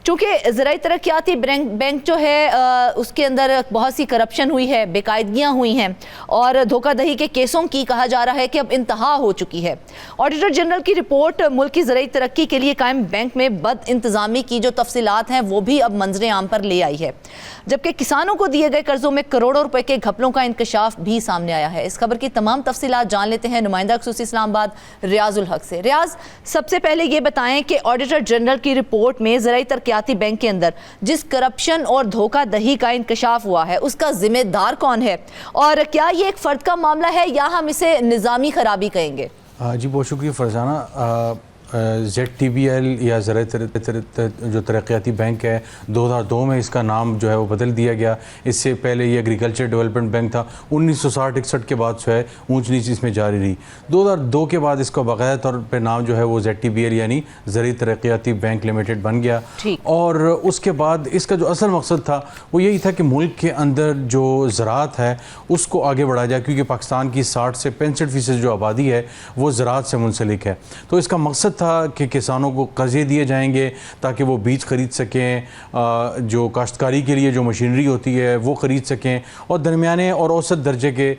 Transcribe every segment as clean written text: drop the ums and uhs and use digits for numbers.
चूँकि ज़राई तरक्याती बैंक जो है उसके अंदर बहुत सी करप्शन हुई है, बेकायदगियाँ हुई हैं और धोखाधड़ी के केसों की कहा जा रहा है कि अब इंतहा हो चुकी है। ऑडिटर जनरल की रिपोर्ट मुल्क की ज़राई तरक्की के लिए कायम बैंक में बद इंतज़ामी की जो तफसीलात हैं वो भी अब मंजर आम पर ले आई है, जबकि किसानों को दिए गए कर्जों में करोड़ों रुपए के घपलों का इंकशाफ भी सामने आया है। इस खबर की तमाम तफसीलात जान लेते हैं नुमाइंदा ख़ुसूसी इस्लामाबाद रियाजुल हक से। रियाज, सबसे पहले ये बताएं कि ऑडिटर जनरल की रिपोर्ट में ज़राई तरक्याती बैंक के अंदर जिस करप्शन और धोखाधड़ी का इंकशाफ हुआ है उसका जिम्मेदार कौन है, और क्या ये एक फ़र्द का मामला है या हम इसे निज़ामी खराबी कहेंगे? जी बहुत शुक्रिया फरजाना। ZTBL या ज़राई जो तरक्याती बैंक है 2002 में इसका नाम जो है वो बदल दिया गया। इससे पहले ये एग्रीकल्चर डेवलपमेंट बैंक था। 1960-61 के बाद जो है ऊंच नीच इसमें जारी रही। 2002 के बाद इसका बाकायदा तौर पे नाम जो है वो ZTBL यानी ज़राई तरक्याती बैंक लिमिटेड बन गया। और उसके बाद इसका जो असल मकसद था वो यही था कि मुल्क के अंदर जो ज़राअत है उसको आगे बढ़ाया जाए, क्योंकि पाकिस्तान की 60 से 65% जो आबादी है वो ज़राअत से मुंसलिक है। तो इसका मकसद था कि किसानों को कर्जे दिए जाएंगे ताकि वो बीज खरीद सकें, जो काश्तकारी के लिए जो मशीनरी होती है वो ख़रीद सकें, और दरमियाने और औसत दर्जे के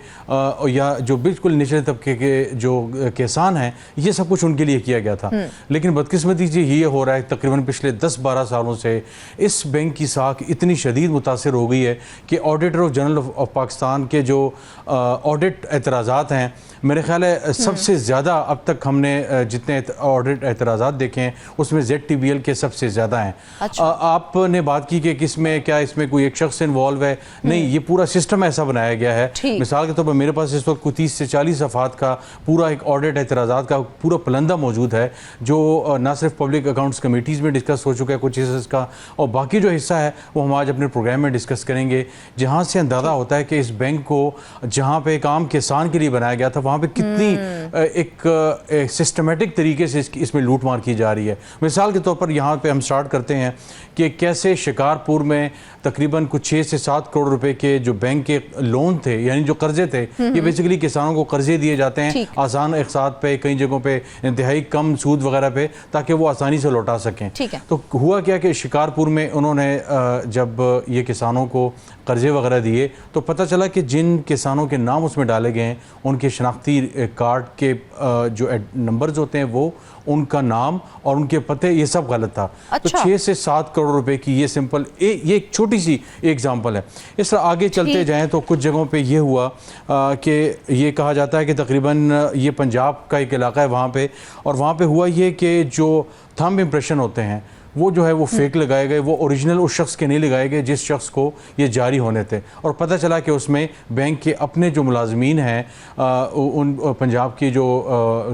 या जो बिल्कुल निचले तबके के जो किसान हैं ये सब कुछ उनके लिए किया गया था। लेकिन बदकिस्मती से ये हो रहा है तकरीबन पिछले 10-12 सालों से इस बैंक की साख इतनी शदीद मुतासर हो गई है कि ऑडिटर जनरल ऑफ पाकिस्तान के जो ऑडिट एतराज़ात हैं, मेरे ख्याल है सबसे ज़्यादा अब तक हमने जितने ऑडिट एतराज़ात देखे हैं उसमें ZTBL के सबसे ज़्यादा हैं। अच्छा। आपने बात की कि किसमें क्या इसमें कोई एक शख्स इन्वॉल्व है, नहीं, ये पूरा सिस्टम ऐसा बनाया गया है। मिसाल के तौर पर मेरे पास इस वक्त 30 से 40 सफ़ात का पूरा एक ऑडिट एतराज़ात का पूरा पलंदा मौजूद है, जो ना सिर्फ पब्लिक अकाउंट्स कमेटीज़ में डिस्कस हो चुका है कुछ हिस्सा का, और बाकी जो हिस्सा है वो हम आज अपने प्रोग्राम में डिस्कस करेंगे, जहाँ से अंदाज़ा होता है कि इस बैंक को जहाँ पे एक आम किसान के लिए बनाया गया था वहाँ पे कितनी एक सिस्टमेटिक तरीके से इसमें लूट मार की जा रही है। मिसाल के तौर पर यहाँ पे हम स्टार्ट करते हैं कि कैसे शिकारपुर में तकरीबन कुछ 6 से 7 करोड़ रुपए के जो बैंक के लोन थे यानी जो कर्जे थे, ये बेसिकली किसानों को कर्जे दिए जाते हैं आसान अक़सात पे, कई जगहों पे इंतहाई कम सूद वगैरह पे, ताकि वो आसानी से लौटा सकें। तो हुआ क्या कि शिकारपुर में उन्होंने जब ये किसानों को कर्जे वगैरह दिए तो पता चला कि जिन किसानों के नाम उसमें डाले गए हैं उनके शनाख्ती कार्ड के जो नंबर्स होते हैं वो, उनका नाम और उनके पते, ये सब गलत था। तो 6 से 7 करोड़ रुपए की ये सिंपल ये एक छोटी सी एग्जांपल है। इस तरह आगे चलते जाएं तो कुछ जगहों पे ये हुआ कि ये कहा जाता है कि तकरीबन ये पंजाब का एक इलाका है वहाँ पे, और वहाँ पे हुआ ये कि जो थंब इम्प्रेशन होते हैं वो जो है वो फेक लगाए गए, वो ओरिजिनल उस शख्स के नहीं लगाए गए जिस शख्स को ये जारी होने थे, और पता चला कि उसमें बैंक के अपने जो मुलाजमीन हैं उन पंजाब की जो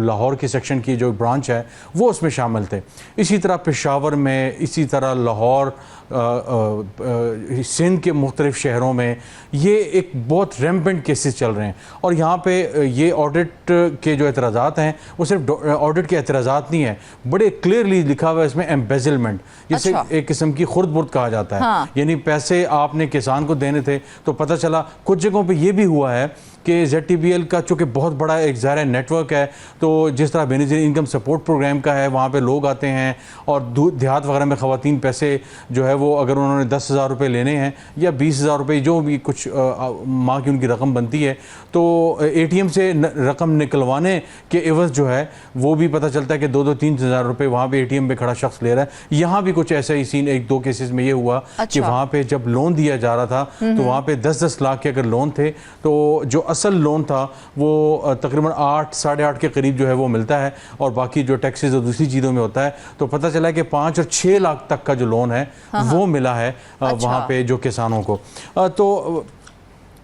लाहौर की सेक्शन की जो ब्रांच है वो उसमें शामिल थे। इसी तरह पेशावर में, इसी तरह लाहौर, सिंध के मुख्तलिफ शहरों में ये एक बहुत रैम्पेंट केसेस चल रहे हैं। और यहाँ पे ये ऑडिट के जो एतराज़ात हैं वो सिर्फ ऑडिट के एतराज़ात नहीं है, बड़े क्लियरली लिखा हुआ है इसमें एम्बेजलमेंट, जिसे एक किस्म की खुर्द बुर्द कहा जाता है। हाँ। यानी पैसे आपने किसान को देने थे, तो पता चला कुछ जगहों पे ये भी हुआ है कि ZTBL का चूँकि बहुत बड़ा एक ज़ाहिर नेटवर्क है, तो जिस तरह बेनिफिशियरी इनकम सपोर्ट प्रोग्राम का है वहाँ पे लोग आते हैं और देहात वगैरह में ख़वातीन पैसे जो है वो अगर उन्होंने 10,000 रुपये लेने हैं या 20,000 रुपये जो भी कुछ माह की उनकी रकम बनती है, तो ATM से रकम निकलवाने के एवज़ जो है वो भी पता चलता है कि 2-3 रुपये वहाँ पर ATM पे खड़ा शख्स ले रहा है। यहाँ भी कुछ ऐसा ही सीन 1-2 केसेस में ये हुआ कि वहाँ पर जब लोन दिया जा रहा था तो वहाँ पर 10-10 लाख के अगर लोन थे तो जो असल लोन था वो तकरीबन 8-8.5 के करीब जो है वो मिलता है, और बाकी जो टैक्सेस और दूसरी चीज़ों में होता है, तो पता चला कि 5 और 6 लाख तक का जो लोन है वो मिला है वहाँ पे जो किसानों को।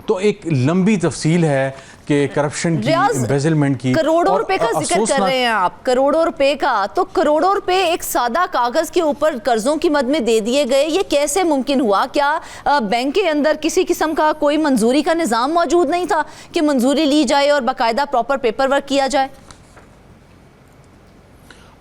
तो एक लंबी तफसील है कि करप्शन की, एम्बेजलमेंट की। करोड़ों रुपए का जिक्र कर रहे हैं आप, करोड़ों रुपए का, तो करोड़ों रुपए एक सादा कागज के ऊपर कर्जों की मद में दे दिए गए, ये कैसे मुमकिन हुआ? क्या बैंक के अंदर किसी किस्म का कोई मंजूरी का निज़ाम मौजूद नहीं था कि मंजूरी ली जाए और बाकायदा प्रॉपर पेपर वर्क किया जाए?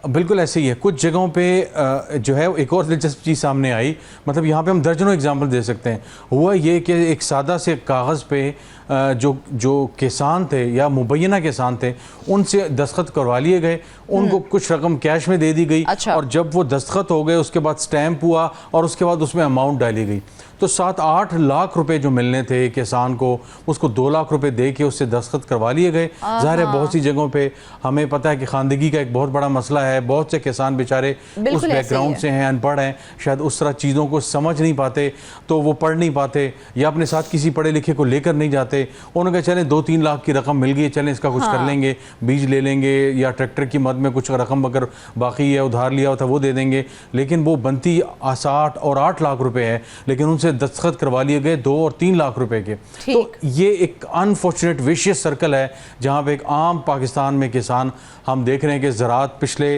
बिल्कुल ऐसे ही है। कुछ जगहों पे जो है एक और दिलचस्प चीज़ सामने आई, मतलब यहाँ पे हम दर्जनों एग्जांपल दे सकते हैं। हुआ ये कि एक सादा से कागज़ पे जो किसान थे या मुबैना किसान थे उनसे दस्तखत करवा लिए गए, उनको कुछ रकम कैश में दे दी गई। अच्छा। और जब वो दस्तखत हो गए उसके बाद स्टैंप हुआ और उसके बाद उसमें अमाउंट डाली गई, तो 7-8 लाख रुपए जो मिलने थे किसान को, उसको 2 लाख रुपए दे के उससे दस्तखत करवा लिए गए। ज़ाहिर है बहुत सी जगहों पे हमें पता है कि खानदगी का एक बहुत बड़ा मसला है, बहुत से किसान बेचारे उस बैकग्राउंड से हैं, अनपढ़ हैं, शायद उस तरह चीज़ों को समझ नहीं पाते, तो वो पढ़ नहीं पाते या अपने साथ किसी पढ़े लिखे को लेकर नहीं जाते। उन्होंने कहा चलें 2-3 लाख की रकम मिल गई, चलें इसका कुछ कर लेंगे, बीज ले लेंगे या ट्रैक्टर की मद में कुछ रकम अगर बाकी है, उधार लिया होता वो दे देंगे। लेकिन वो बनती 7 और 8 लाख रुपए है, लेकिन उनसे दस्तखत करवा लिए गए 2 और 3 लाख रुपए के। तो ये एक अनफॉर्चुनेट विशियस सर्कल है जहाँ पे एक आम पाकिस्तान में किसान, हम देख रहे हैं कि ज़राअत पिछले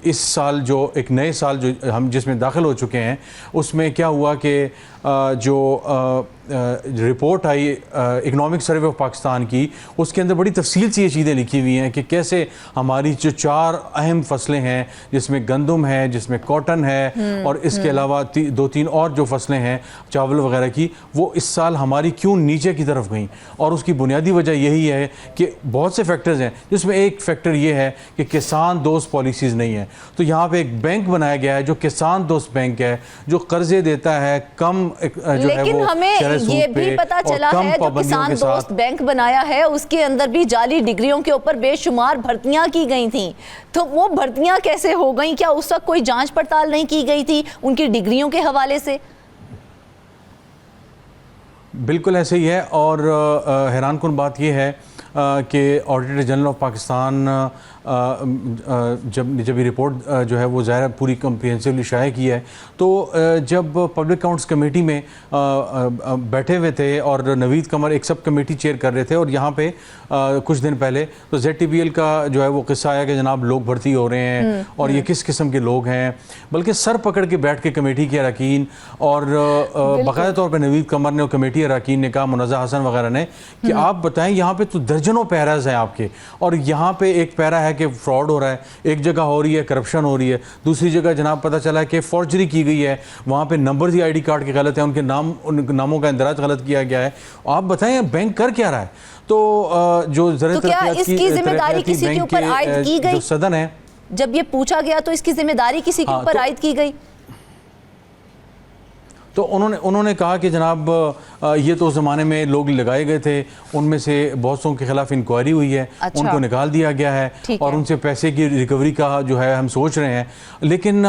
इस साल जो एक नए साल जो हम जिसमें दाखिल हो चुके हैं उसमें क्या हुआ कि जो report I economic survey of Pakistan की, उसके अंदर बड़ी तफसील से ये चीज़ें लिखी हुई हैं कि कैसे हमारी जो 4 अहम फसलें हैं, जिसमें गंदम है, जिसमें कॉटन है और इसके अलावा 2-3 और जो फसलें हैं चावल वगैरह की, वो इस साल हमारी क्यों नीचे की तरफ गई। और उसकी बुनियादी वजह यही है कि बहुत से फैक्टर्स हैं, जिसमें एक फैक्टर ये है कि किसान दोस्त पॉलिसीज़ नहीं है। तो यहाँ पे एक बैंक बनाया गया है जो किसान दोस्त बैंक है, जो कर्जे देता है कम जो है वो हमें ये भी पता चला है जो किसान दोस्त बैंक बनाया है उसके अंदर भी जाली डिग्रियों के ऊपर बेशुमार भर्तियां की गई थी। तो वो भर्तियां कैसे हो गई? क्या उस वक्त कोई जांच पड़ताल नहीं की गई थी उनकी डिग्रियों के हवाले से? बिल्कुल ऐसे ही है। और हैरानकुन बात यह है कि ऑडिटर जनरल ऑफ पाकिस्तान जब ये रिपोर्ट जो है वो ज़ाहिर पूरी कम्प्रिहेंसिवली शाये की है, तो जब पब्लिक अकाउंट्स कमेटी में बैठे हुए थे और नवीद कमर एक सब कमेटी चेयर कर रहे थे, और यहाँ पे कुछ दिन पहले तो ZTBL का जो है वो किस्सा आया कि जनाब लोग भर्ती हो रहे हैं और ये किस किस्म के लोग हैं, बल्कि सर पकड़ के बैठ के कमेटी के अरकान और बाकायदा तौर पर नवीद कमर ने और कमेटी अरकान ने कहा, मुनज़्ज़ा हसन वगैरह ने, कि आप बताएं यहाँ पे तो दर्जनों पैराज हैं आपके, और यहाँ पे एक पैरा है कि फ्रॉड हो रहा है, एक जगह हो रही है करप्शन हो रही है, दूसरी जगह जनाब पता चला है कि फॉर्जरी की गई है, वहाँ पे नंबर ही ID कार्ड के गलत है, उनके नामों का इंदराज गलत किया गया है। आप बताएं बैंक कर क्या रहा है? तो जो इसकी जिम्मेदारी किसी के ऊपर आयद की गई? जो सदन है, जब ये पूछा गया तो इसकी जिम्मेदारी किसी के ऊपर आयद की गई? तो उन्होंने कहा कि जनाब ये तो उस ज़माने में लोग लगाए गए थे, उनमें से बहुत सौ के खिलाफ इंक्वायरी हुई है। अच्छा। उनको निकाल दिया गया है और उनसे पैसे की रिकवरी का जो है हम सोच रहे हैं। लेकिन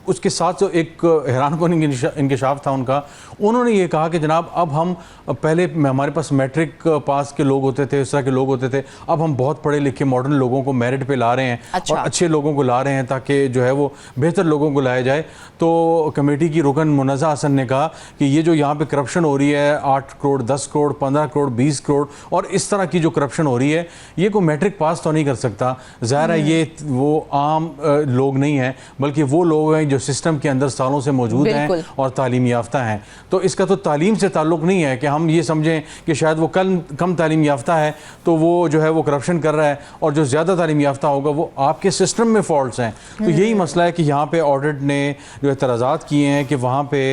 उसके साथ एक हैरानकुन इंकशाफ था उनका। उन्होंने ये कहा कि जनाब अब हम पहले हमारे पास मैट्रिक पास के लोग होते थे, इस तरह के लोग होते थे, अब हम बहुत पढ़े लिखे मॉडर्न लोगों को मेरिट पे ला रहे हैं। अच्छा। और अच्छे लोगों को ला रहे हैं ताकि जो है वो बेहतर लोगों को लाया जाए। तो कमेटी की रुकन मुनज़्ज़ा हसन ने कहा कि ये जो यहाँ पे करप्शन हो रही है, 8 करोड़ 10 करोड़ 15 करोड़ 20 करोड़ और इस तरह की जो करप्शन हो रही है, ये कोई मैट्रिक पास तो नहीं कर सकता। ज़ाहिर है ये वो आम लोग नहीं हैं, बल्कि वो लोग हैं जो सिस्टम के अंदर सालों से मौजूद हैं और तालीम याफ्ता हैं। तो इसका तो तालीम से ताल्लुक़ नहीं है कि हम ये समझें कि शायद वो कम तालीम याफ्ता है तो वो जो है वो करप्शन कर रहा है, और जो ज़्यादा तालीम याफ्ता होगा वो आपके सिस्टम में फॉल्ट्स हैं। तो यही मसला है कि यहाँ पे ऑडिट ने जो एतराज़ात किए हैं कि वहाँ पे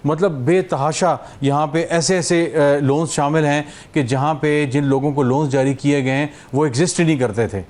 मतलब बेतहाशा यहाँ पे ऐसे लोन्स शामिल हैं कि जहाँ पे जिन लोगों को लोन्स जारी किए गए हैं वो एग्जिस्ट ही नहीं करते थे।